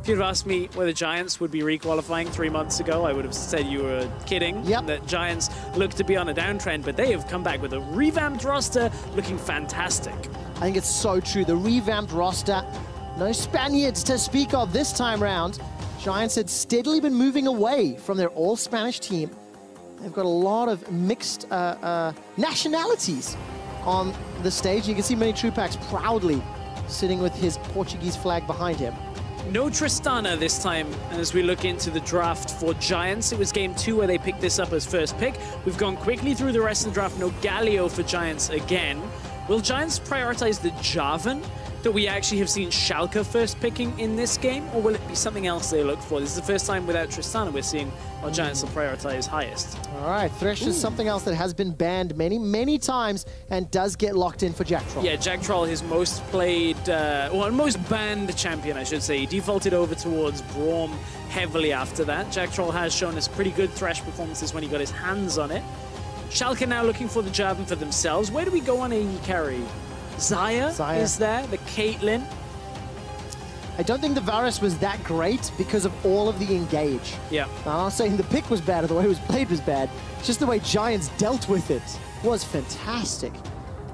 If you'd have asked me whether Giants would be requalifying 3 months ago, I would have said you were kidding. Yep. That Giants look to be on a downtrend, but they have come back with a revamped roster looking fantastic. I think it's so true. The revamped roster, no Spaniards to speak of this time round. Giants had steadily been moving away from their all-Spanish team. They've got a lot of mixed nationalities on the stage. You can see Mini Trupax proudly sitting with his Portuguese flag behind him. No Tristana this time as we look into the draft for Giants. It was game 2 where they picked this up as first pick. We've gone quickly through the rest of the draft. No Galio for Giants again. Will Giants prioritize the Javan that we actually have seen Schalke first picking in this game, or will it be something else they look for? This is the first time without Tristana we're seeing our Giants will prioritize highest. All right, Thresh is something else that has been banned many times and does get locked in for Jack Troll. Yeah, Jack Troll, his most played, well, most banned champion, I should say. He defaulted over towards Braum heavily after that. Jack Troll has shown us pretty good Thresh performances when he got his hands on it. Schalke now looking for the Javan for themselves. Where do we go on AE carry? Zaya is there, the Caitlyn. I don't think the Varus was that great because of all of the engage. Yeah. Now, I'm not saying the pick was bad or the way it was played was bad. It's just the way Giants dealt with it was fantastic.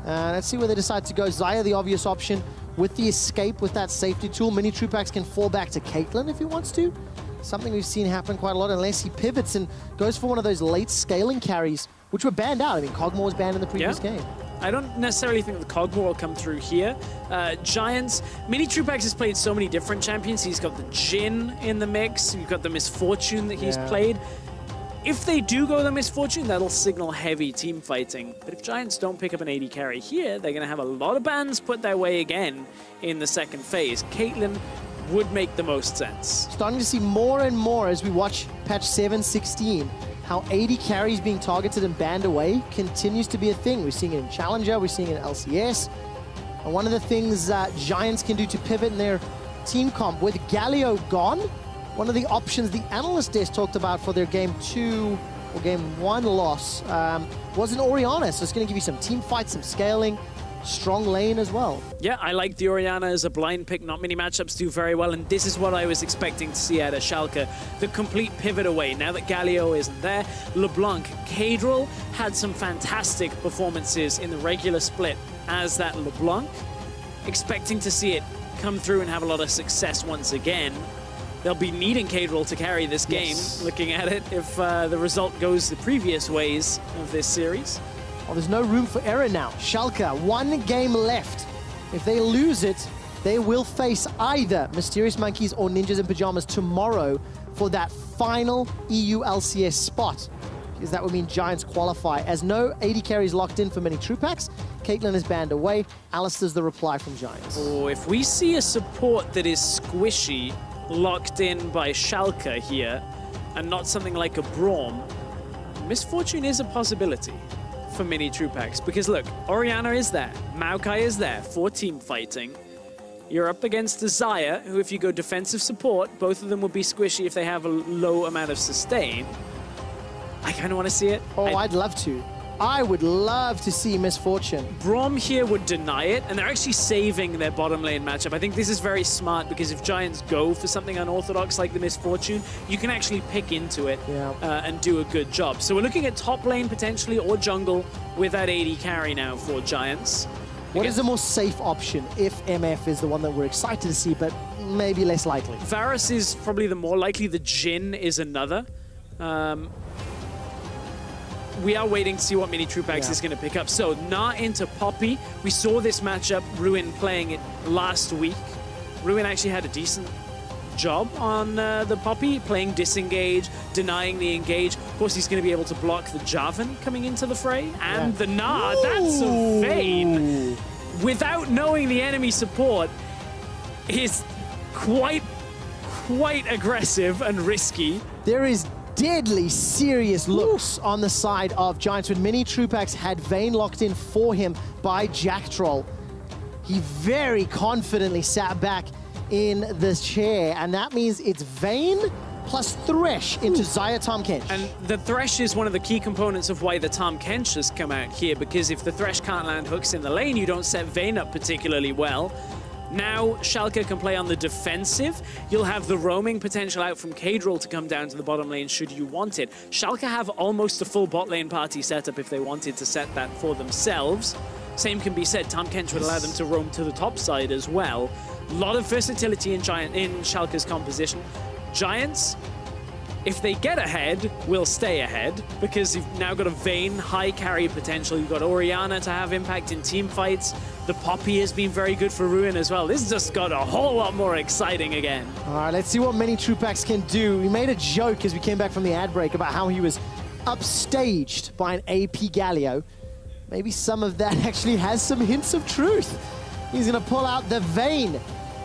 Let's see where they decide to go. Zaya, the obvious option. With the escape, with that safety tool, Mini Trupax can fall back to Caitlyn if he wants to. Something we've seen happen quite a lot unless he pivots and goes for one of those late scaling carries, which were banned out. I mean, Cogmore was banned in the previous game. I don't necessarily think the Cogmore will come through here. Giants, Mini Trupax has played so many different champions. He's got the Jin in the mix. You've got the Misfortune that he's played. If they do go the Misfortune, that'll signal heavy team fighting. But if Giants don't pick up an AD carry here, they're going to have a lot of bans put their way again in the second phase. Caitlyn would make the most sense. Starting to see more and more as we watch patch 7.16. How 80 carries being targeted and banned away continues to be a thing. We're seeing it in Challenger, we're seeing it in LCS. And one of the things Giants can do to pivot in their team comp, with Galio gone, one of the options the analyst desk talked about for their game 2 or game 1 loss was an Orianna. So it's going to give you some team fights, some scaling, strong lane as well. Yeah, I like the Orianna as a blind pick. Not many matchups do very well, and this is what I was expecting to see out of Schalke. The complete pivot away. Now that Galio isn't there, LeBlanc, Cadril had some fantastic performances in the regular split as that LeBlanc. Expecting to see it come through and have a lot of success once again. They'll be needing Cadril to carry this game, looking at it, if the result goes the previous ways of this series. Well, there's no room for error now. Schalke, 1 game left. If they lose it, they will face either Mysterious Monkeys or Ninjas in Pajamas tomorrow for that final EU LCS spot. Because that would mean Giants qualify. As no 80 carries locked in for Mini Trupax, Caitlyn is banned away. Alistair's the reply from Giants. Oh, if we see a support that is squishy, locked in by Schalke here, and not something like a Braum, Misfortune is a possibility for Mini Trupax. Because look, Orianna is there, Maokai is there for team fighting. You're up against the Zaya, who if you go defensive support, both of them will be squishy if they have a low amount of sustain. I kind of want to see it. Oh, I'd love to. I would love to see Misfortune. Braum here would deny it, and they're actually saving their bottom lane matchup. I think this is very smart, because if Giants go for something unorthodox like the Misfortune, you can actually pick into it and do a good job. So we're looking at top lane potentially, or jungle, with that 80 carry now for Giants. What is the more safe option if MF is the one that we're excited to see, but maybe less likely? Varus is probably the more likely. The Jin is another. We are waiting to see what Mini Trupax is going to pick up. So, Na into Poppy. We saw this matchup, Ruin playing it last week. Ruin actually had a decent job on the Poppy, playing disengage, denying the engage. Of course, he's going to be able to block the Javan coming into the fray. And the Na, that's a Vayne. Without knowing the enemy support, is quite aggressive and risky. There is deadly serious looks on the side of Giants when Mini Trupax had Vayne locked in for him by Jack Troll. He very confidently sat back in the chair, and that means it's Vayne plus Thresh into Zaya Tahm Kench. And the Thresh is one of the key components of why the Tahm Kench has come out here, because if the Thresh can't land hooks in the lane, you don't set Vayne up particularly well. Now Schalke can play on the defensive. You'll have the roaming potential out from Kadril to come down to the bottom lane should you want it. Schalke have almost a full bot lane party setup if they wanted to set that for themselves. Same can be said, Tahm Kench would allow them to roam to the top side as well. A lot of versatility in Schalke's composition. Giants, if they get ahead, will stay ahead because you've now got a Vayne, high carry potential. You've got Orianna to have impact in team fights. The Poppy has been very good for Ruin as well. This just got a whole lot more exciting again. All right, let's see what Mini-Trupax can do. We made a joke as we came back from the ad break about how he was upstaged by an AP Galio. Maybe some of that actually has some hints of truth. He's going to pull out the Vayne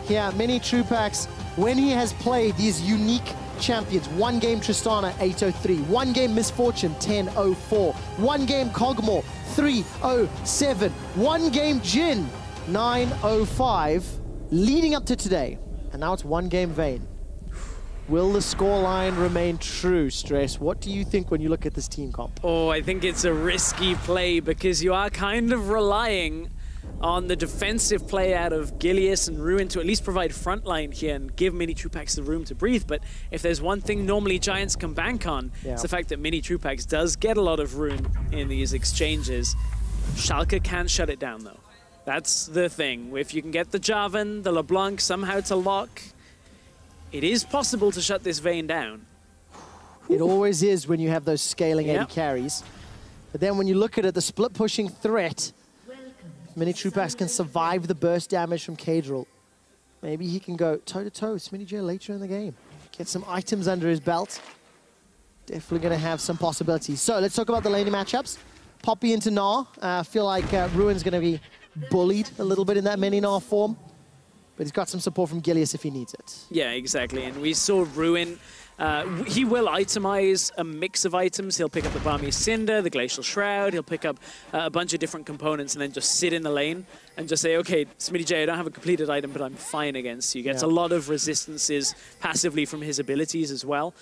here. Mini-Trupax, when he has played these unique champions, one game Tristana 803, one game Misfortune 1004, one game Kog'Maw 307, one game Jin 905, leading up to today, and now it's one game Vayne. Will the scoreline remain true, Stress? What do you think when you look at this team comp? Oh, I think it's a risky play because you are kind of relying on the defensive play out of Gilius and Ruin to at least provide frontline here and give Mini-Trupax the room to breathe. But if there's one thing normally Giants can bank on, it's the fact that Mini-Trupax does get a lot of room in these exchanges. Schalke can shut it down, though. That's the thing. If you can get the Jarvan, the LeBlanc somehow to lock, it is possible to shut this Vayne down. It always is when you have those scaling 80 carries. But then when you look at it, the split pushing threat, Mini-Trupax can survive the burst damage from Kadril. Maybe he can go toe-to-toe with Smitty later in the game. Get some items under his belt. Definitely going to have some possibilities. So let's talk about the laning matchups. Poppy into Gnar. I feel like Ruin's going to be bullied a little bit in that mini Gnar form. But he's got some support from Gilius if he needs it. Yeah, exactly. And we saw Ruin. He will itemize a mix of items. He'll pick up the Balmy Cinder, the Glacial Shroud. He'll pick up a bunch of different components and then just sit in the lane and just say, okay, Smitty, I don't have a completed item, but I'm fine against you. Gets a lot of resistances passively from his abilities as well.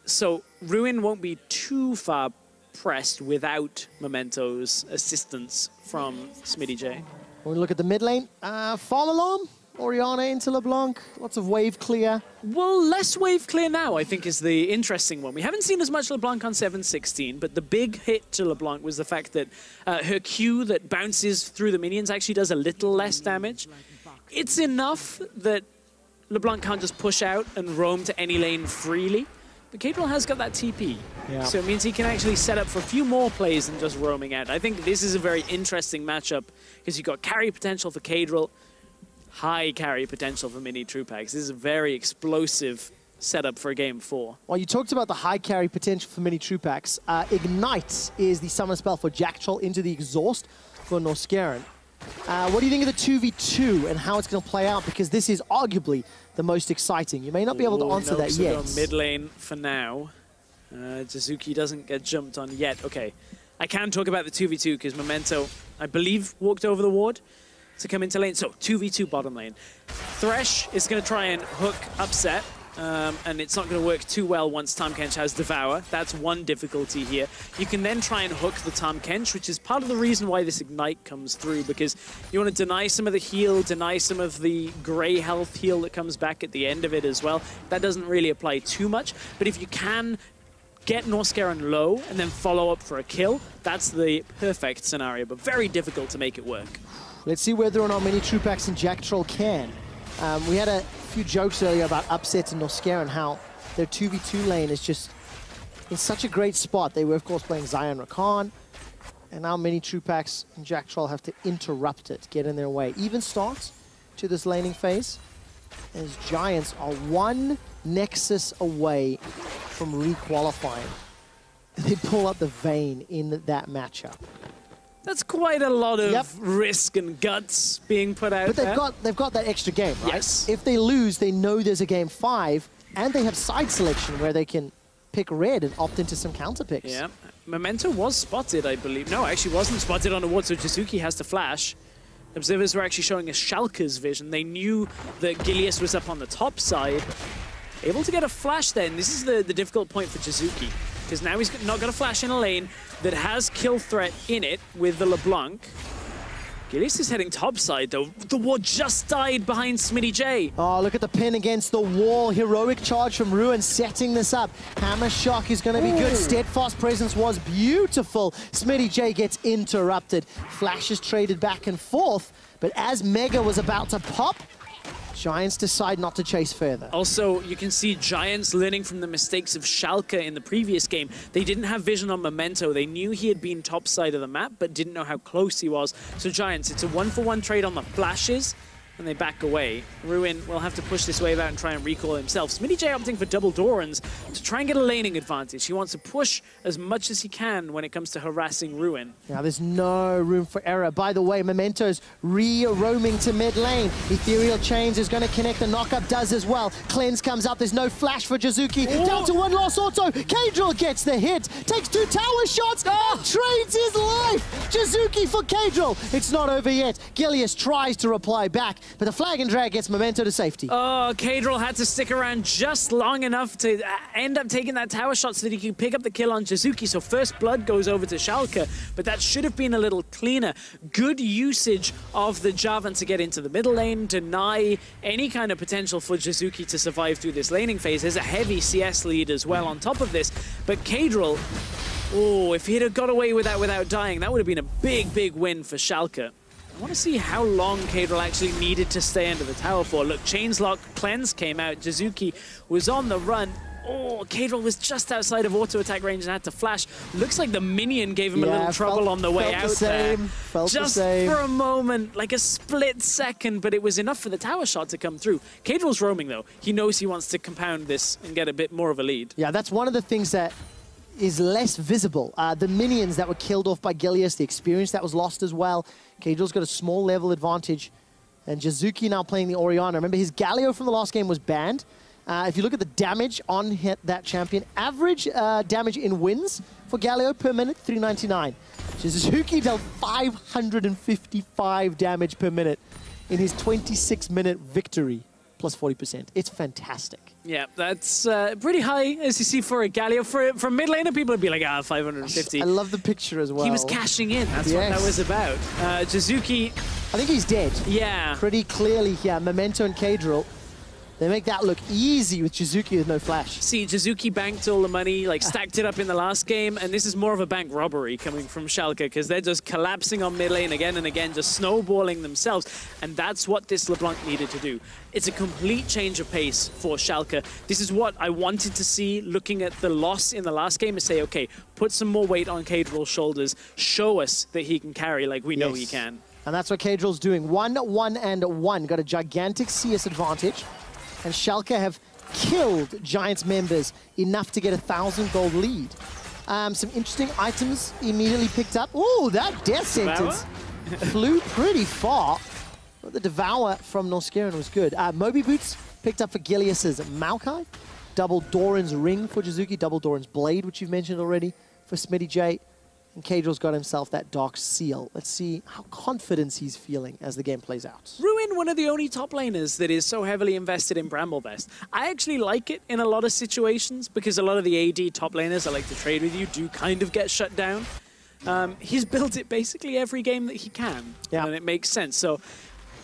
So Ruin won't be too far pressed without Memento's assistance from Smitty. When we look at the mid lane, Fall Alarm, Orianna into LeBlanc, lots of wave clear. Well, less wave clear now, I think, is the interesting one. We haven't seen as much LeBlanc on 7-16, but the big hit to LeBlanc was the fact that her Q that bounces through the minions actually does a little less damage. It's enough that LeBlanc can't just push out and roam to any lane freely, but Kadril has got that TP. So it means he can actually set up for a few more plays than just roaming out. I think this is a very interesting matchup because you've got carry potential for Kadril, high carry potential for Mini-Trupax. This is a very explosive setup for game 4. Well, you talked about the high carry potential for Mini-Trupax. Ignite is the summon spell for Jack Troll into the exhaust for Norscaran. What do you think of the 2v2 and how it's going to play out? Because this is arguably the most exciting. You may not be able to answer that yet. Mid lane for now. Jizuki doesn't get jumped on yet. Okay, I can talk about the 2v2 because Memento, I believe, walked over the ward to come into lane. So 2v2 bottom lane. Thresh is going to try and hook Upset, and it's not going to work too well once Tahm Kench has Devour. That's one difficulty here. You can then try and hook the Tahm Kench, which is part of the reason why this Ignite comes through, because you want to deny some of the heal, deny some of the grey health heal that comes back at the end of it as well. That doesn't really apply too much, but if you can get Norscaran low and then follow up for a kill, that's the perfect scenario, but very difficult to make it work. Let's see whether or not Mini-Trupax and Jack Troll can. We had a few jokes earlier about Upset and Norscaran, how their 2v2 lane is just in such a great spot. They were, of course, playing Zion Rakan, and now Mini-Trupax and Jack Troll have to interrupt it, get in their way. Even start to this laning phase, as Giants are one Nexus away from requalifying. They pull up the Vayne in that matchup. That's quite a lot of risk and guts being put out but there. They've got that extra game, right? Yes. If they lose, they know there's a game 5, and they have side selection where they can pick red and opt into some counter picks. Yeah. Memento was spotted, I believe. No, actually wasn't spotted on a ward, so Jizuki has to flash. Observers were actually showing us Schalke's vision. They knew that Gilius was up on the top side. Able to get a flash then. This is the difficult point for Jizuki, because now he's not got a flash in a lane that has kill threat in it with the LeBlanc. Gilius is heading topside, though. The ward just died behind Smitty J. Oh, look at the pin against the wall. Heroic charge from Ruin setting this up. Hammer Shock is going to be good. Steadfast Presence was beautiful. Smitty J gets interrupted. Flashes traded back and forth, but as Mega was about to pop, Giants decide not to chase further. Also, you can see Giants learning from the mistakes of Schalke in the previous game. They didn't have vision on Memento. They knew he had been top side of the map, but didn't know how close he was. So Giants, it's a 1-for-1 trade on the flashes, and they back away. Ruin will have to push this wave out and try and recall himself. Smitty J opting for double Dorans to try and get a laning advantage. He wants to push as much as he can when it comes to harassing Ruin. Now there's no room for error. By the way, Memento's re-roaming to mid lane. Ethereal Chains is going to connect. The knockup does as well. Cleanse comes up. There's no flash for Jizuki. Down to one lost auto. Kadril gets the hit. Takes 2 tower shots. And trades his life. Jizuki for Kadril. It's not over yet. Gilius tries to reply back, but the flag and drag gets Memento to safety. Oh, Kadril had to stick around just long enough to end up taking that tower shot so that he could pick up the kill on Jizuki. So first blood goes over to Schalke, but that should have been a little cleaner. Good usage of the Javan to get into the middle lane, deny any kind of potential for Jizuki to survive through this laning phase. There's a heavy CS lead as well on top of this, but Kadril, oh, if he'd have got away with that without dying, that would have been a big, big win for Schalke. I want to see how long Kadril actually needed to stay under the tower for. Look, Chains Lock, Cleanse came out. Jizuki was on the run. Oh, Kadril was just outside of auto attack range and had to flash. Looks like the minion gave him a little trouble on the way out there. Just for a moment, like a split second, but it was enough for the tower shot to come through. Kadril's roaming, though. He knows he wants to compound this and get a bit more of a lead. Yeah, that's one of the things that is less visible. The minions that were killed off by Gilius, the experience that was lost as well. Kadril's got a small level advantage. And Jizuki now playing the Orianna. Remember, his Galio from the last game was banned. If you look at the damage on that champion, average damage in wins for Galio per minute, 399. Jizuki dealt 555 damage per minute in his 26-minute victory, plus 40%. It's fantastic. Yeah, that's pretty high, as you see, for a Galio. For mid laner, people would be like, 550. I love the picture as well. He was cashing in. That's what that was about. Jizuki, I think he's dead. Yeah. Pretty clearly here. Memento and Kadril, they make that look easy with Jizuki with no flash. See, Jizuki banked all the money, like stacked it up in the last game, and this is more of a bank robbery coming from Schalke, because they're just collapsing on mid lane again and again, just snowballing themselves, and that's what this LeBlanc needed to do. It's a complete change of pace for Schalke. This is what I wanted to see looking at the loss in the last game, is say, okay, put some more weight on Kadril's shoulders, show us that he can carry like we know he can. And that's what Kadril's doing. 1-1-1. Got a gigantic CS advantage. And Schalke have killed Giants members enough to get a 1,000 gold lead. Some interesting items immediately picked up. Oh, that death sentence flew pretty far. But the Devour from Norscaran was good. Moby Boots picked up for Gilius's Maokai. Double Doran's Ring for Jizuki. Double Doran's Blade, which you've mentioned already, for Smitty J. And Kadril's got himself that Dark Seal. Let's see how confident he's feeling as the game plays out. Ruin, one of the only top laners that is so heavily invested in Bramblebest. I actually like it in a lot of situations because a lot of the AD top laners I like to trade with you do kind of get shut down. He's built it basically every game that he can, and it makes sense. So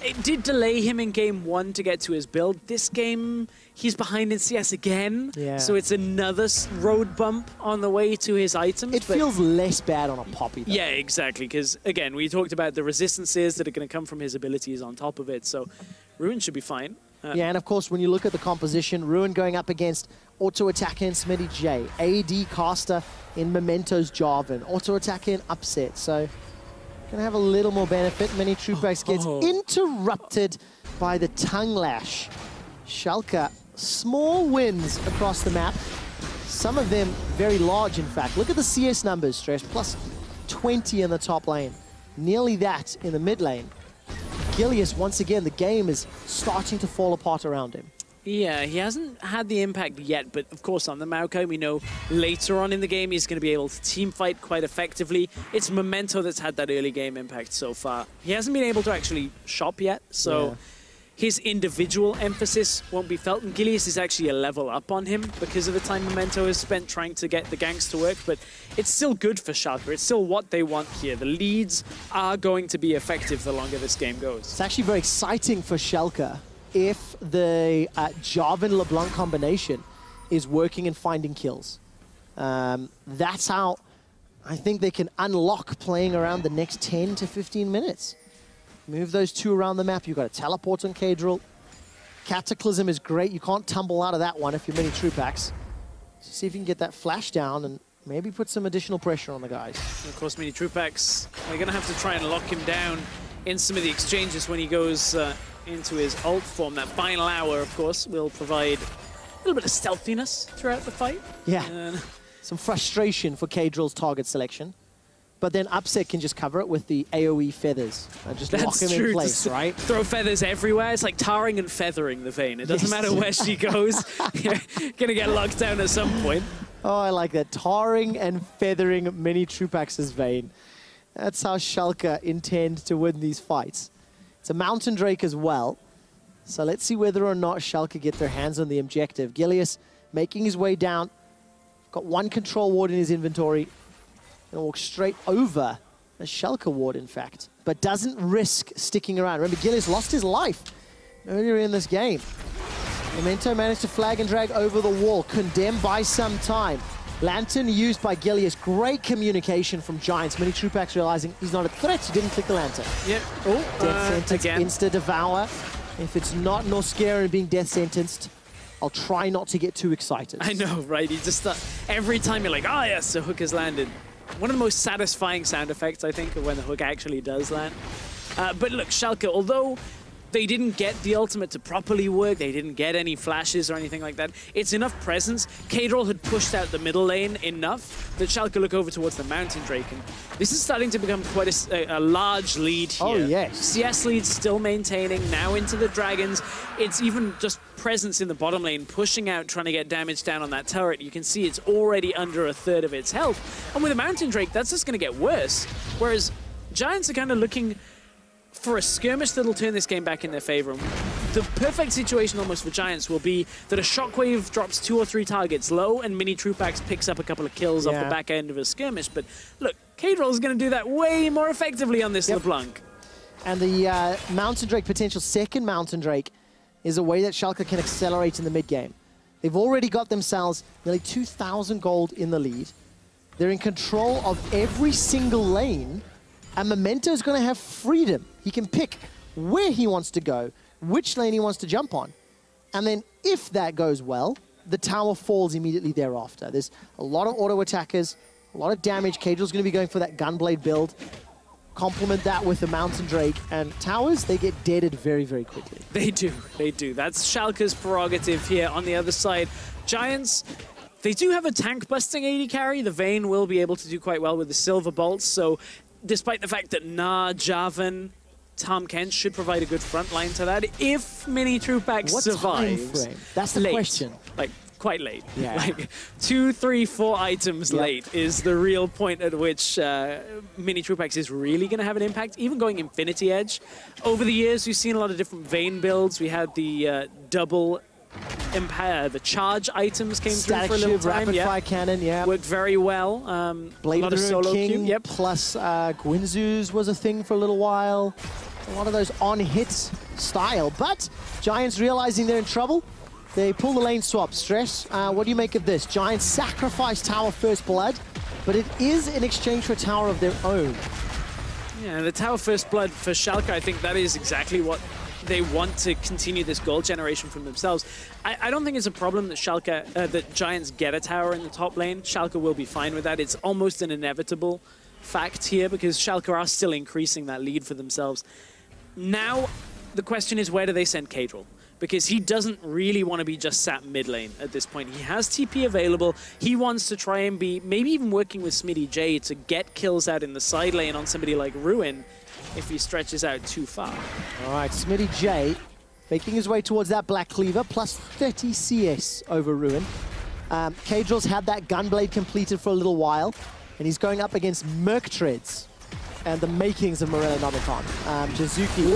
it did delay him in game 1 to get to his build. This game, he's behind in CS again, so it's another road bump on the way to his items. It feels less bad on a Poppy, though. Yeah, exactly, because, again, we talked about the resistances that are going to come from his abilities on top of it, so Ruin should be fine. Yeah, and of course, when you look at the composition, Ruin going up against Auto Attacker and Smitty J, AD Caster in Memento's Jarvan, Auto Attacker in Upset, so gonna have a little more benefit. Mini Troopax gets interrupted by the Tongue Lash. Schalke, small wins across the map. Some of them very large, in fact. Look at the CS numbers, Stress. Plus 20 in the top lane. Nearly that in the mid lane. Gilius, once again, the game is starting to fall apart around him. Yeah, he hasn't had the impact yet, but of course on the Maokai, we know later on in the game he's going to be able to team fight quite effectively. It's Memento that's had that early game impact so far. He hasn't been able to actually shop yet, so his individual emphasis won't be felt, and Gilius is actually a level up on him because of the time Memento has spent trying to get the ganks to work, but it's still good for Schalke. It's still what they want here. The leads are going to be effective the longer this game goes. It's actually very exciting for Schalke if the Jarvan-LeBlanc combination is working and finding kills. That's how I think they can unlock playing around the next 10 to 15 minutes. Move those two around the map. You've got a teleport on Kadril. Cataclysm is great. You can't tumble out of that one if you're mini Trupax. So see if you can get that flash down and maybe put some additional pressure on the guys. And of course, mini Trupax, they're going to have to try and lock him down in some of the exchanges when he goes into his ult form. That final hour, of course, will provide a little bit of stealthiness throughout the fight. Yeah, some frustration for Kadril's target selection. But then Upset can just cover it with the AoE feathers and just lock him in place, right? Throw feathers everywhere. It's like tarring and feathering the Vayne. It doesn't matter where she goes. You're gonna get locked down at some point. Oh, I like that. Tarring and feathering mini Trupax's Vayne. That's how Schalke intend to win these fights. It's a Mountain Drake as well. So let's see whether or not Schalke get their hands on the objective. Gilius making his way down. Got one control ward in his inventory. Gonna walk straight over a Schalke ward, in fact, but doesn't risk sticking around. Remember, Gilius lost his life earlier in this game. Memento managed to flag and drag over the wall, condemned by some time. Lantern used by Gilius. Great communication from Giants. Mini Trupax realizing he's not a threat. He didn't click the Lantern. Yep. Oh, death sentence, insta-devour. If it's not Norscare and being death sentenced, I'll try not to get too excited. I know, right? You just every time you're like, oh yes, the hook has landed. One of the most satisfying sound effects, I think, of when the hook actually does land. But look, Schalke, although they didn't get the ultimate to properly work, they didn't get any flashes or anything like that, it's enough presence. Kadril had pushed out the middle lane enough that Schalke look over towards the Mountain Drake. And this is starting to become quite a large lead here. Oh, yes. CS lead still maintaining, now into the Dragons. It's even just presence in the bottom lane, pushing out, trying to get damage down on that turret. You can see it's already under a third of its health. And with a Mountain Drake, that's just going to get worse. Whereas Giants are kind of looking for a skirmish that'll turn this game back in their favor. The perfect situation almost for Giants will be that a Shockwave drops 2 or 3 targets low and mini Trupax picks up a couple of kills off the back end of a skirmish. But look, Kadril is going to do that way more effectively on this LeBlanc. And the Mountain Drake, potential second Mountain Drake, is a way that Schalke can accelerate in the mid-game. They've already got themselves nearly 2,000 gold in the lead. They're in control of every single lane, and Memento is going to have freedom. He can pick where he wants to go, which lane he wants to jump on. And then if that goes well, the tower falls immediately thereafter. There's a lot of auto attackers, a lot of damage. Kadril's going to be going for that Gunblade build. Complement that with the Mountain Drake, and towers, they get deaded very, very quickly. They do. That's Schalke's prerogative here. On the other side, Giants, they do have a tank-busting AD carry. The Vayne will be able to do quite well with the Silver Bolts, so despite the fact that Jarvan, Tom Kent should provide a good front line to that, if mini Trupax survives. What time frame? That's the question. Like, quite late. Yeah. Like 2, 3, 4 items late is the real point at which mini Trupax is really going to have an impact, even going Infinity Edge. Over the years, we've seen a lot of different Vayne builds. We had the double the charge items came through for a little time. Rapid fire cannon, worked very well. Blade a lot of solo King, queue. plus Gwynzoo's was a thing for a little while. A lot of those on-hit style, but Giants realizing they're in trouble. They pull the lane swap. Stress, what do you make of this? Giants sacrifice tower first blood, but it is in exchange for a tower of their own. Yeah, the tower first blood for Schalke, I think that is exactly what they want to continue this gold generation from themselves. I don't think it's a problem that that Giants get a tower in the top lane. Schalke will be fine with that. It's almost an inevitable fact here because Schalke are still increasing that lead for themselves. Now, the question is, where do they send Kadril? Because he doesn't really want to be just sat mid lane at this point. He has TP available. He wants to try and be maybe even working with Smitty J to get kills out in the side lane on somebody like Ruin if he stretches out too far. All right, Smitty J making his way towards that Black Cleaver, plus 30 CS over Ruin. Kadril's had that Gunblade completed for a little while, and he's going up against Merc Treads and the makings of Morello Namikan. Jizuki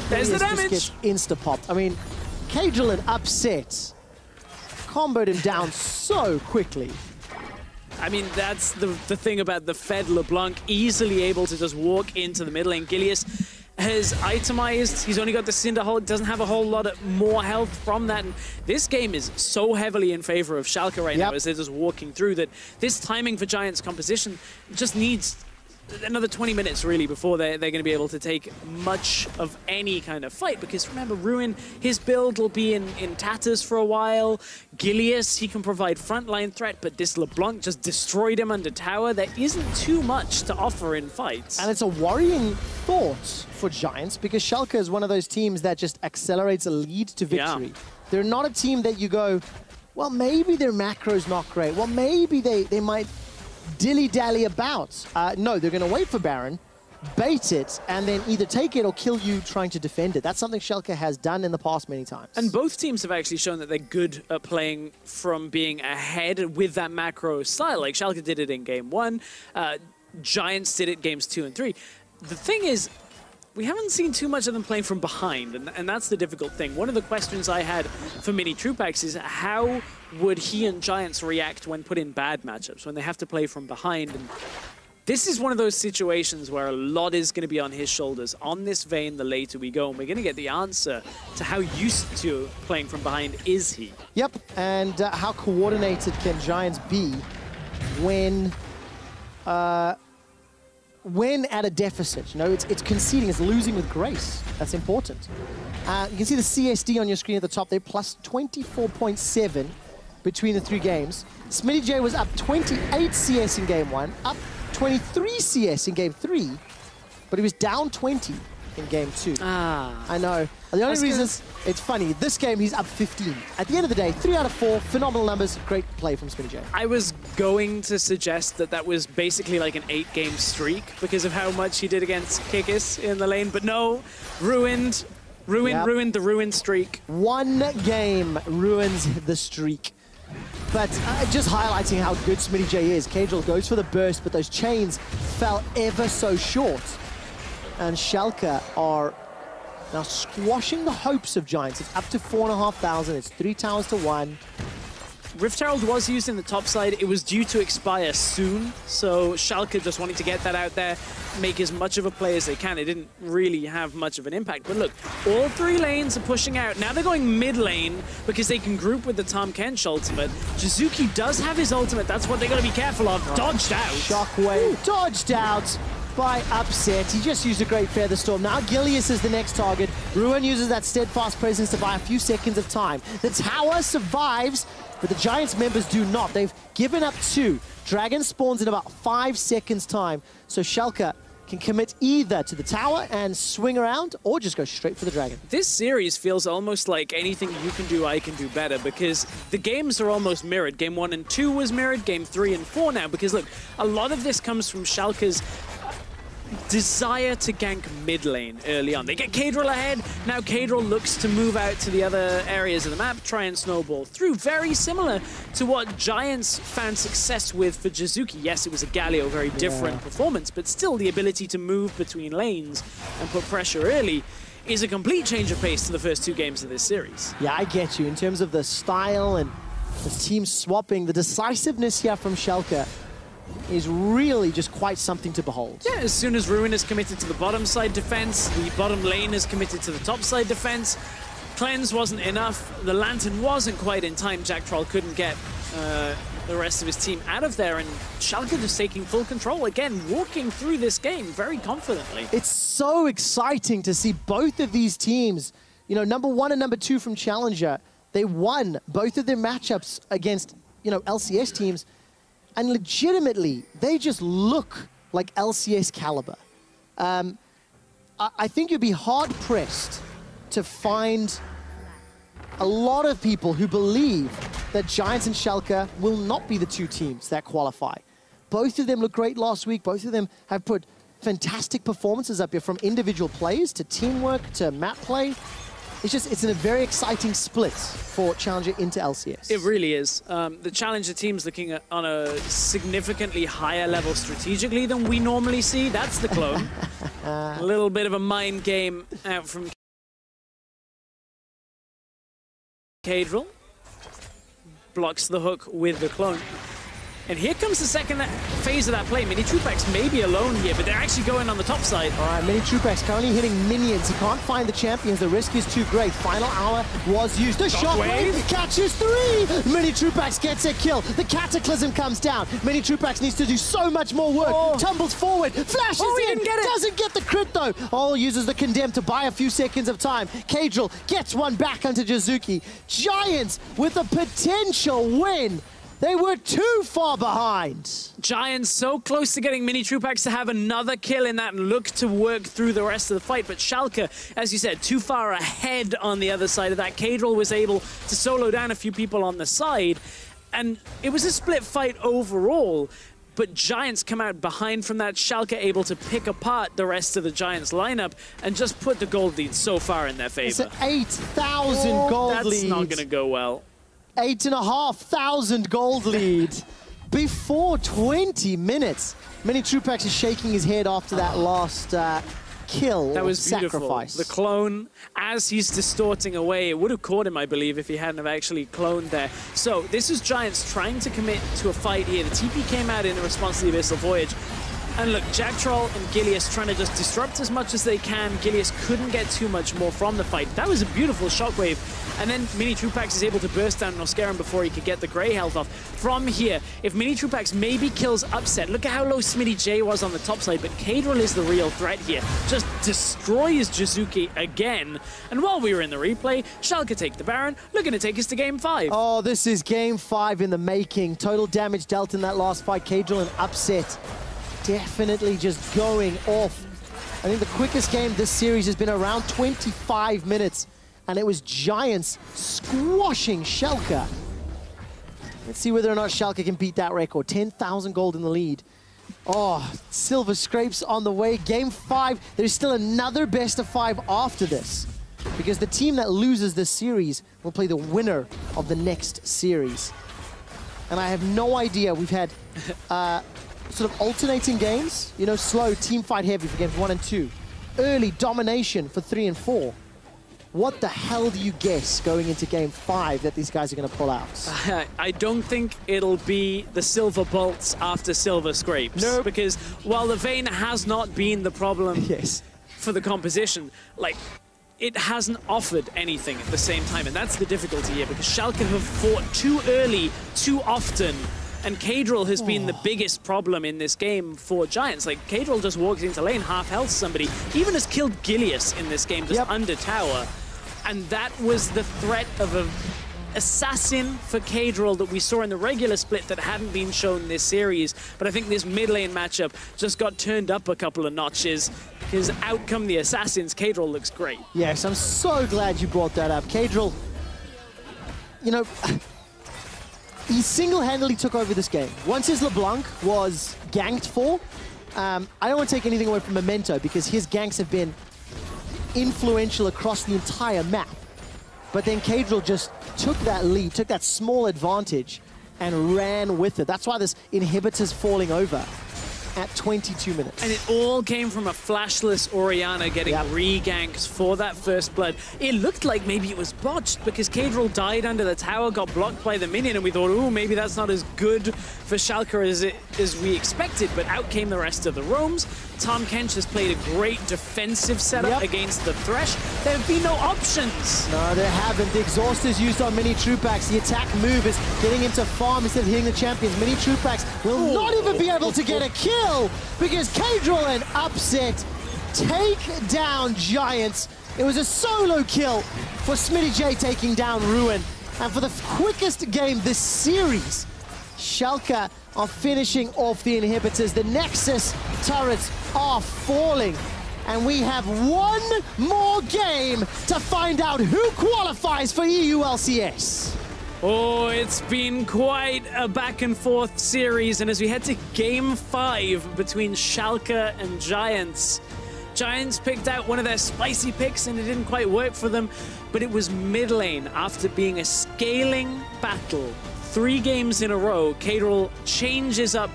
There's the damage. Just gets insta-popped. I mean, Cadrillon upset. Comboed him down so quickly. I mean, that's the thing about the Fed LeBlanc, easily able to just walk into the mid lane. Gilius has itemized. He's only got the Cinder Hulk, doesn't have a whole lot of more health from that. And this game is so heavily in favor of Schalke right now as they're just walking through that this timing for Giants composition just needs another 20 minutes really before they're going to be able to take much of any kind of fight, because remember, Ruin, his build will be in tatters for a while. Gilius, he can provide frontline threat, but this LeBlanc just destroyed him under tower. There isn't too much to offer in fights. And it's a worrying thought for Giants, because Schalke is one of those teams that just accelerates a lead to victory. They're not a team that you go, well, maybe their macro's not great. Well, maybe they might dilly-dally about. No, they're going to wait for Baron, bait it, and then either take it or kill you trying to defend it. That's something Schalke has done in the past many times. And both teams have actually shown that they're good at playing from being ahead with that macro style. Like Schalke did it in game 1, Giants did it games 2 and 3. The thing is, we haven't seen too much of them playing from behind, and that's the difficult thing. One of the questions I had for Mini Trupax is how would he and Giants react when put in bad matchups, when they have to play from behind? And this is one of those situations where a lot is going to be on his shoulders. On this vein, the later we go, and we're going to get the answer to how used to playing from behind is he. Yep, and how coordinated can Giants be when at a deficit? You know, it's conceding, it's losing with grace. That's important. You can see the CSD on your screen at the top. They're plus 24.7 between the 3 games. Smitty J was up 28 CS in game 1, up 23 CS in game 3, but he was down 20 in game 2. I know. The only reason it's funny, this game he's up 15. At the end of the day, 3 out of 4, phenomenal numbers, great play from Smitty J. I was going to suggest that was basically like an 8-game streak because of how much he did against Kikis in the lane, but no, ruined the ruined streak. 1 game ruins the streak. But just highlighting how good Smitty J is. Cadrillon goes for the burst, but those chains fell ever so short. And Schalke are now squashing the hopes of Giants. It's up to 4,500. It's 3 towers to 1. Rift Herald was used in the top side. It was due to expire soon, so Schalke just wanting to get that out there, make as much of a play as they can. It didn't really have much of an impact. But look, all 3 lanes are pushing out. Now they're going mid lane because they can group with the Tom Kench ultimate. Jizuki does have his ultimate. That's what they got to be careful of. Dodged out. Shockwave. Dodged out by Upset. He just used a great Feather Storm. Now Gilius is the next target. Ruin uses that steadfast presence to buy a few seconds of time. The tower survives, but the Giants members do not. They've given up 2. Dragon spawns in about 5 seconds time, so Schalke can commit either to the tower and swing around, or just go straight for the Dragon. This series feels almost like anything you can do, I can do better, because the games are almost mirrored. Game 1 and 2 was mirrored, game 3 and 4 now, because look, a lot of this comes from Schalke's desire to gank mid lane early on. They get Cadrillon ahead. Now Cadrillon looks to move out to the other areas of the map, try and snowball through. Very similar to what Giants found success with for Jizuki. Yes, it was a Galio, very different performance, but still the ability to move between lanes and put pressure early is a complete change of pace to the first 2 games of this series. Yeah, I get you. In terms of the style and the team swapping, the decisiveness here from Schalke is really just quite something to behold. Yeah, as soon as Ruin is committed to the bottom side defense, the bottom lane is committed to the top side defense. Cleanse wasn't enough. The Lantern wasn't quite in time. Jack Troll couldn't get the rest of his team out of there, and Schalke just taking full control again, walking through this game very confidently. It's so exciting to see both of these teams, you know, number 1 and number 2 from Challenger. They won both of their matchups against, you know, LCS teams. And legitimately, they just look like LCS caliber. I think you'd be hard-pressed to find a lot of people who believe that Giants and Schalke will not be the 2 teams that qualify. Both of them look great last week. Both of them have put fantastic performances up here, from individual plays to teamwork to map play. It's a very exciting split for Challenger into LCS. It really is. The Challenger team's looking at, on a significantly higher level strategically than we normally see. That's the clone. A little bit of a mind game out from Cadril blocks the hook with the clone. And here comes the second phase of that play. Mini Trupax may be alone here, but they're actually going on the top side. All right, Mini Trupax currently hitting minions. He can't find the champions. The risk is too great. Final hour was used. The shockwave catches 3. Mini Trupax gets a kill. The cataclysm comes down. Mini Trupax needs to do so much more work. Tumbles forward, flashes in, doesn't get the crit though. All uses the condemn to buy a few seconds of time. Cadril gets one back onto Jizuki. Giants with a potential win. They were too far behind. Giants so close to getting Mini Trupax to have another kill in that and look to work through the rest of the fight. But Schalke, as you said, too far ahead on the other side of that. Cadril was able to solo down a few people on the side. And it was a split fight overall. But Giants come out behind from that. Schalke able to pick apart the rest of the Giants lineup and just put the gold lead so far in their favor. It's an 8,000 gold lead. That's not going to go well. 8,500 gold lead before 20 minutes. Mini Trupax is shaking his head after that last kill. That was beautiful. Sacrifice. The clone, as he's distorting away, it would have caught him, I believe, if he hadn't have actually cloned there. So this is Giants trying to commit to a fight here. The TP came out in response to the Abyssal Voyage. And look, Jack Troll and Gilius trying to just disrupt as much as they can. Gilius couldn't get too much more from the fight. That was a beautiful shockwave. And then Mini Trupax is able to burst down Noscarum before he could get the Grey health off. From here, if Mini Trupax maybe kills Upset, look at how low Smitty J was on the top side, but Cadril is the real threat here. Just destroys Jizuki again. And while we were in the replay, Schalke take the Baron, looking to take us to Game 5. Oh, this is Game 5 in the making. Total damage dealt in that last fight. Cadril and Upset definitely just going off. I think the quickest game this series has been around 25 minutes, and it was Giants squashing Schalke. Let's see whether or not Schalke can beat that record. 10,000 gold in the lead. Oh, silver scrapes on the way. Game 5, there's still another best of 5 after this, because the team that loses this series will play the winner of the next series. And I have no idea. We've had sort of alternating games, you know, slow, team fight heavy for games 1 and 2. Early domination for 3 and 4. What the hell do you guess going into Game 5 that these guys are going to pull out? I don't think it'll be the silver bolts after silver scrapes. No. Because while the Vayne has not been the problem Yes. for the composition, like, it hasn't offered anything at the same time. And that's the difficulty here, because Schalke have fought too early, too often. And Cadril has been the biggest problem in this game for Giants. Like, Cadril just walks into lane, half health somebody, even has killed Gilius in this game, just under tower. And that was the threat of an assassin for Cadril that we saw in the regular split that hadn't been shown this series. But I think this mid lane matchup just got turned up a couple of notches, because out come the assassins. Cadril looks great. Yes, I'm so glad you brought that up. Cadril, you know, he single-handedly took over this game. Once his LeBlanc was ganked for, I don't want to take anything away from Memento, because his ganks have been influential across the entire map. But then Cadril just took that lead, took that small advantage, and ran with it. That's why this inhibitor's falling over at 22 minutes. And it all came from a flashless Orianna getting re-ganked for that first blood. It looked like maybe it was botched, because Cadril died under the tower, got blocked by the minion, and we thought, ooh, maybe that's not as good for Schalke as we expected. But out came the rest of the roams. Tom Kench has played a great defensive setup against the Thresh. There have been no options. No, there haven't. The exhaust is used on Mini Trupax. The attack move is getting into farm instead of hitting the champions. Mini Trupax will not even be able to get a kill, because Cadril and Upset take down Giants. It was a solo kill for Smitty J taking down Ruin. And for the quickest game this series, Schalke are finishing off the inhibitors. The Nexus turrets are falling. And we have one more game to find out who qualifies for EU LCS. Oh, it's been quite a back and forth series. And as we head to Game 5 between Schalke and Giants, Giants picked out one of their spicy picks and it didn't quite work for them. But it was mid lane after being a scaling battle. 3 games in a row, Cadril changes up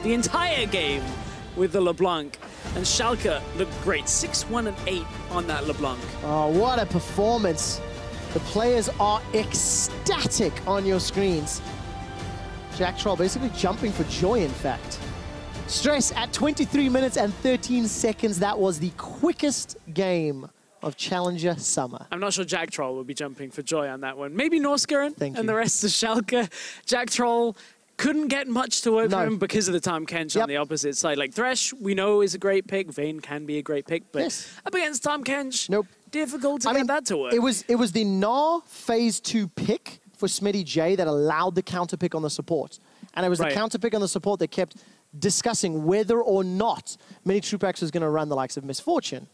the entire game with the LeBlanc. And Schalke looked great, 6-1-8 on that LeBlanc. Oh, what a performance. The players are ecstatic on your screens. Jack Troll basically jumping for joy, in fact. Stress at 23 minutes and 13 seconds. That was the quickest game of Challenger Summer. I'm not sure Jack Troll will be jumping for joy on that one. Maybe Norskeren and the rest of Schalke. Jack Troll couldn't get much to work for him because of the Tom Kench on the opposite side. Like Thresh, we know is a great pick. Vayne can be a great pick, but up against Tom Kench, difficult to get that to work. It was the Gnar Phase 2 pick for Smitty J that allowed the counter pick on the support. And it was the counter pick on the support that kept discussing whether or not Mini Trupax was going to run the likes of Misfortune.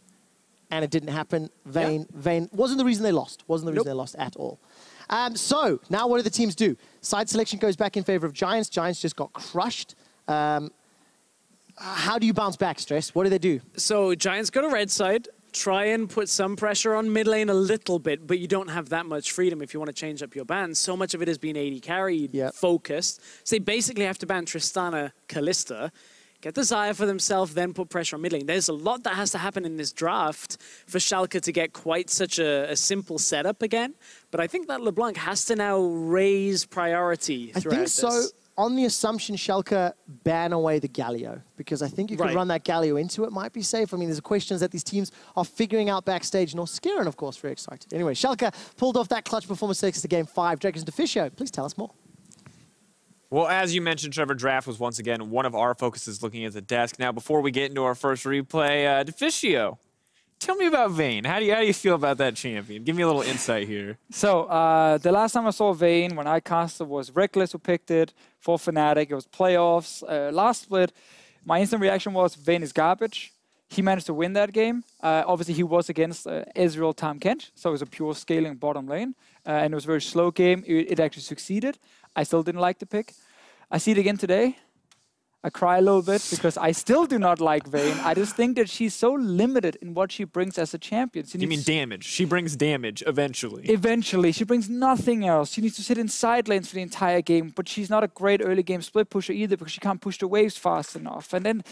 And it didn't happen. Vayne wasn't the reason they lost. Wasn't the reason they lost at all. So now what do the teams do? Side selection goes back in favor of Giants. Giants just got crushed. How do you bounce back, Stress? What do they do? So Giants go to red side. Try and put some pressure on mid lane a little bit, but you don't have that much freedom if you want to change up your ban. So much of it has been AD carried, focused. So they basically have to ban Tristana, Kalista, get the Xayah for themselves, then put pressure on mid lane. There's a lot that has to happen in this draft for Schalke to get quite such a simple setup again. But I think that LeBlanc has to now raise priority throughout this. I think so, on the assumption Schalke ban away the Galio, because I think you could run that Galio into it, might be safe. I mean, there's questions that these teams are figuring out backstage. Norskeren, of course, very excited. Anyway, Schalke pulled off that clutch performance takes to Game 5. Dragons Deficio, please tell us more. Well, as you mentioned, Trevor, draft was once again one of our focuses looking at the desk. Now, before we get into our first replay, Deficio, tell me about Vayne. How do you feel about that champion? Give me a little insight here. So, the last time I saw Vayne, when I cast it, was Reckless who picked it for Fnatic. It was playoffs. Last split, my instant reaction was Vayne is garbage. He managed to win that game. Obviously, he was against Ezreal Tahm Kench, so it was a pure scaling bottom lane. And it was a very slow game. It actually succeeded. I still didn't like the pick. I see it again today. I cry a little bit because I still do not like Vayne. I just think that she's so limited in what she brings as a champion. You mean damage? She brings damage eventually. Eventually. She brings nothing else. She needs to sit in side lanes for the entire game, but she's not a great early game split pusher either because she can't push the waves fast enough. And then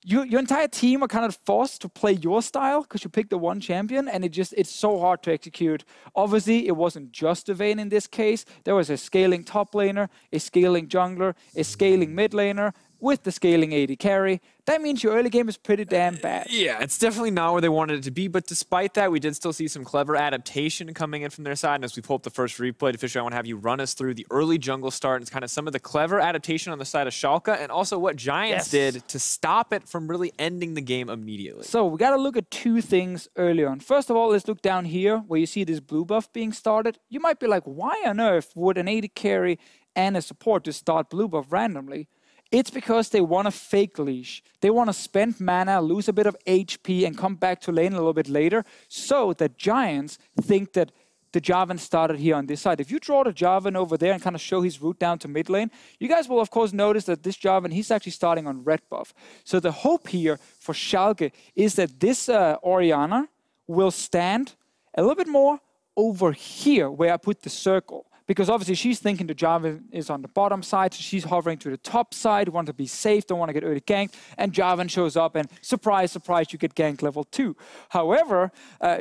your entire team are kind of forced to play your style because you picked the one champion, and it's so hard to execute. Obviously, it wasn't just a Vayne in this case. There was a scaling top laner, a scaling jungler, a scaling mid laner, with the scaling AD carry. That means your early game is pretty damn bad. Yeah, it's definitely not where they wanted it to be, but despite that, we did still see some clever adaptation coming in from their side. And as we pull up the first replay, Officially, I want to have you run us through the early jungle start and kind of some of the clever adaptation on the side of Schalke, and also what Giants did to stop it from really ending the game immediately. So we got to look at two things early on. First of all, let's look down here where you see this blue buff being started. You might be like, why on earth would an AD carry and a support just start blue buff randomly? It's because they want to fake leash. They want to spend mana, lose a bit of HP, and come back to lane a little bit later, so that Giants think that the Jarvan started here on this side. If you draw the Jarvan over there and kind of show his route down to mid lane, you guys will, of course, notice that this Jarvan, he's actually starting on red buff. So the hope here for Schalke is that this Orianna will stand a little bit more over here where I put the circle. Because obviously she's thinking the Jarvan is on the bottom side, so she's hovering to the top side, want to be safe, don't want to get early ganked, and Jarvan shows up and surprise, surprise, you get ganked level 2. However,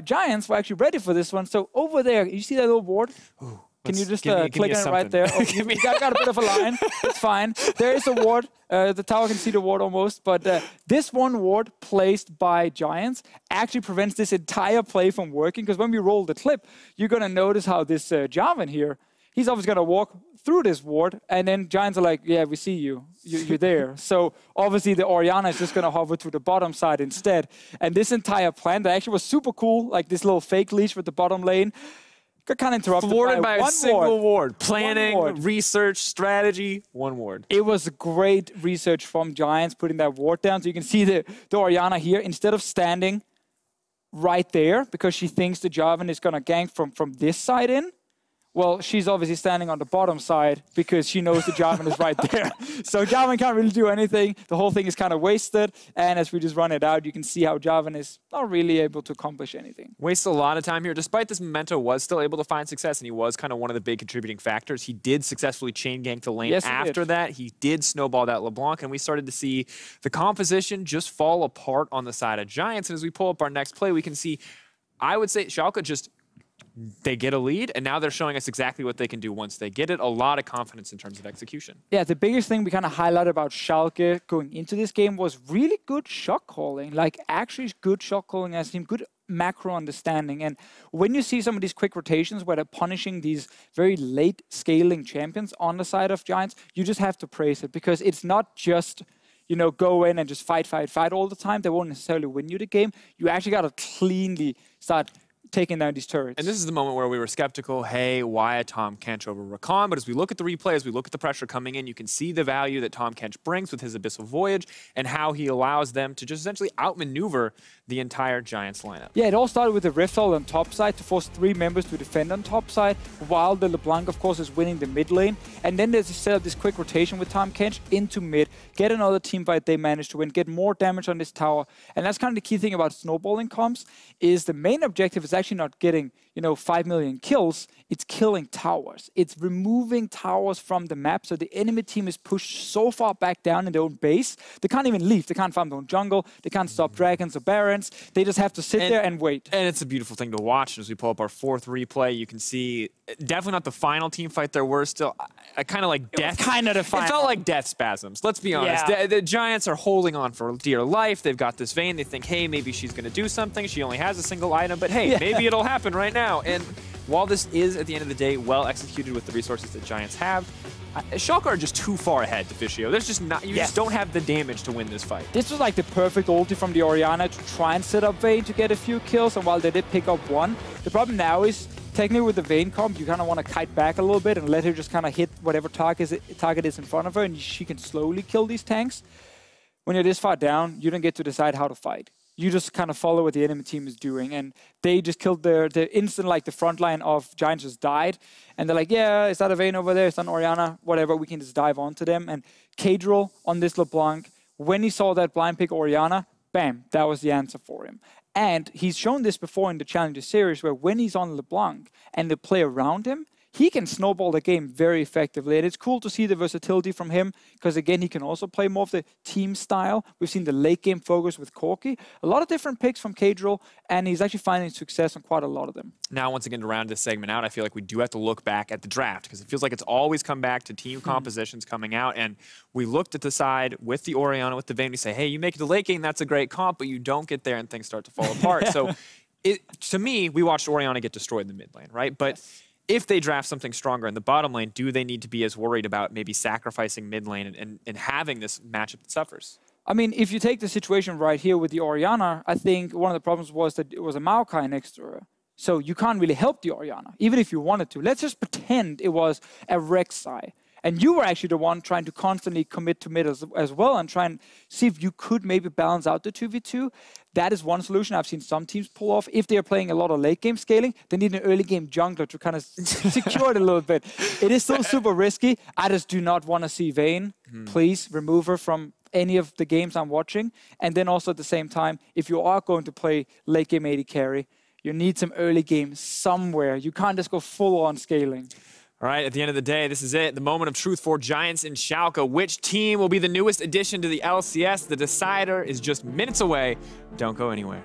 Giants were actually ready for this one, so over there, you see that little ward? Ooh, can you just click on it right there? Oh, you got a bit of a line, it's fine. There is a ward, the tower can see the ward almost, but this one ward placed by Giants actually prevents this entire play from working, because when we roll the clip, you're going to notice how this Jarvan here, he's obviously going to walk through this ward, and then Giants are like, yeah, we see you. You're there. So obviously the Orianna is just going to hover to the bottom side instead. And this entire plan that actually was super cool, like this little fake leash with the bottom lane, got kind of interrupted by a single ward. Planning, research, strategy, one ward. It was great research from Giants putting that ward down. So you can see the Orianna here, instead of standing right there because she thinks the Jarvan is going to gank from this side in, well, she's obviously standing on the bottom side because she knows the Jarvan is right there. So Jarvan can't really do anything. The whole thing is kind of wasted. And as we just run it out, you can see how Jarvan is not really able to accomplish anything. Wasted a lot of time here. Despite this, Memento was still able to find success, and he was kind of one of the big contributing factors. He did successfully chain gank the lane after that. He did snowball that LeBlanc, and we started to see the composition just fall apart on the side of Giants. And as we pull up our next play, we can see, I would say, Schalke just they get a lead, and now they're showing us exactly what they can do once they get it. A lot of confidence in terms of execution. Yeah, the biggest thing we kind of highlighted about Schalke going into this game was really good shot calling. Like, actually good shot calling as a team, good macro understanding. And when you see some of these quick rotations where they're punishing these very late scaling champions on the side of Giants, you just have to praise it, because it's not just, you know, go in and just fight all the time. They won't necessarily win you the game. You actually got to cleanly start taking down these turrets. And this is the moment where we were skeptical, hey, why a Tahm Kench over Rakan? But as we look at the replay, as we look at the pressure coming in, you can see the value that Tahm Kench brings with his Abyssal Voyage and how he allows them to just essentially outmaneuver the entire Giants lineup. Yeah, it all started with the Rift Ult on top side to force 3 members to defend on top side, while the LeBlanc, of course, is winning the mid lane. And then there's set up this quick rotation with Tahm Kench into mid, get another team fight they manage to win, get more damage on this tower. And that's kind of the key thing about snowballing comps, is the main objective is actually not getting, you know, 5 million kills, it's killing towers. It's removing towers from the map, so the enemy team is pushed so far back down in their own base, they can't even leave. They can't farm their own jungle, they can't stop dragons or barons, they just have to sit there and wait. And it's a beautiful thing to watch. As we pull up our 4th replay, you can see definitely not the final team fight. There were still kind of like death. Kind of the final. It felt like death spasms, let's be honest. Yeah. The Giants are holding on for dear life. They've got this Vayne. They think, hey, maybe she's going to do something. She only has a single item, but hey, maybe it'll happen right now. And while this is, at the end of the day, well executed with the resources that Giants have, Schalke are just too far ahead, Deficio. There's just not, you just don't have the damage to win this fight. This was like the perfect ulti from the Orianna to try and set up Vayne to get a few kills, and while they did pick up 1, the problem now is, technically with the Vayne comp, you kind of want to kite back a little bit and let her just kind of hit whatever target is in front of her, and she can slowly kill these tanks. When you're this far down, you don't get to decide how to fight. You just kind of follow what the enemy team is doing, and they just killed their instant, like the front line of Giants just died, and they're like, yeah, is that a Vayne over there? Is that an Orianna? Whatever, we can just dive onto them. And Kadril on this LeBlanc, when he saw that blind pick Orianna, bam, that was the answer for him. And he's shown this before in the Challenger series, where when he's on LeBlanc and they play around him, he can snowball the game very effectively. And it's cool to see the versatility from him, because again, he can also play more of the team style. We've seen the late game focus with Corki. A lot of different picks from Kadril, and he's actually finding success on quite a lot of them. Now, once again, to round this segment out, I feel like we do have to look back at the draft, because it feels like it's always come back to team compositions coming out. And we looked at the side with the Orianna, with the Vayne. We say, hey, you make it to late game, that's a great comp, but you don't get there and things start to fall apart. So to me, we watched Orianna get destroyed in the mid lane, right? But if they draft something stronger in the bottom lane, do they need to be as worried about maybe sacrificing mid lane and having this matchup that suffers? I mean, if you take the situation right here with the Orianna, I think one of the problems was that it was a Maokai next to her. So you can't really help the Orianna, even if you wanted to. Let's just pretend it was a Rek'Sai. And you were actually the one trying to constantly commit to mid as well, and try and see if you could maybe balance out the 2v2. That is one solution I've seen some teams pull off. If they're playing a lot of late game scaling, they need an early game jungler to kind of secure it a little bit. It is still super risky. I just do not want to see Vayne. Please remove her from any of the games I'm watching. And then also at the same time, if you are going to play late game AD carry, you need some early game somewhere. You can't just go full on scaling. All right, at the end of the day, this is it. The moment of truth for Giants in Schalke. Which team will be the newest addition to the LCS? The decider is just minutes away. Don't go anywhere.